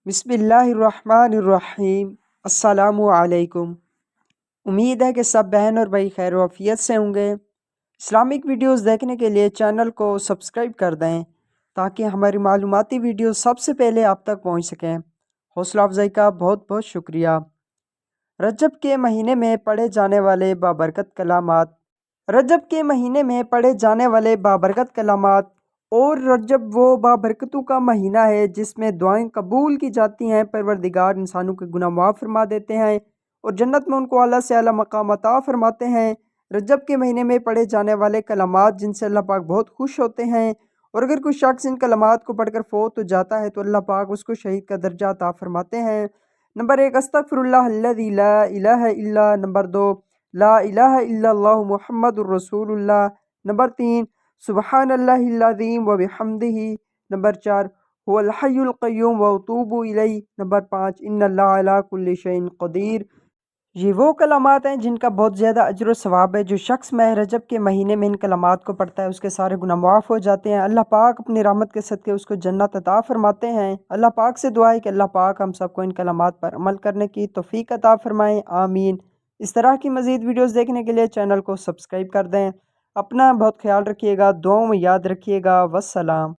بسم اللہ الرحمن الرحیم۔ السلام علیکم۔ امید ہے کہ سب بہن اور بھائی خیر و عافیت سے ہوں گے۔ اسلامک ویڈیوز دیکھنے کے لیے چینل کو سبسکرائب کر دیں تاکہ ہماری معلوماتی ویڈیوز سب سے پہلے آپ تک پہنچ سکیں۔ حوصلہ افزائی کا بہت بہت شکریہ۔ رجب کے مہینے میں پڑھے جانے والے بابرکت کلامات۔ رجب کے مہینے میں پڑھے جانے والے بابرکت کلامات اور رجب وہ بابرکتوں کا مہینہ ہے جس میں دعائیں قبول کی جاتی ہیں۔ پروردگار انسانوں کے گناہ معاف فرما دیتے ہیں اور جنت میں ان کو اعلیٰ سے اعلیٰ مقام عطا فرماتے ہیں۔ رجب کے مہینے میں پڑھے جانے والے کلمات جن سے اللہ پاک بہت خوش ہوتے ہیں، اور اگر کوئی شخص ان کلمات کو پڑھ کر فوت ہو جاتا ہے تو اللہ پاک اس کو شہید کا درجہ عطا فرماتے ہیں۔ نمبر 1، استغفر اللہ الذی لا الہ الا۔ نمبر 2، لا الہ الا اللہ محمد الرسول اللہ۔ نمبر 3، سبحان اللہ العظیم و بحمدہ۔ نمبر 4، هو الحی القیوم واتوب الیہ۔ نمبر 5، ان اللہ علی کل شیء قدیر۔ یہ وہ کلمات ہیں جن کا بہت زیادہ اجر و ثواب ہے۔ جو شخص ماہ رجب کے مہینے میں ان کلمات کو پڑھتا ہے اس کے سارے گناہ معاف ہو جاتے ہیں۔ اللہ پاک اپنی رحمت کے صدقے اس کو جنت عطا فرماتے ہیں۔ اللہ پاک سے دعا ہے کہ اللہ پاک ہم سب کو ان کلمات پر عمل کرنے کی توفیق عطا فرمائیں، آمین۔ اس طرح کی مزید ویڈیوز دیکھنے کے لیے چینل کو سبسکرائب کر دیں۔ اپنا بہت خیال رکھیے گا، دعاؤں میں یاد رکھیے گا۔ والسلام۔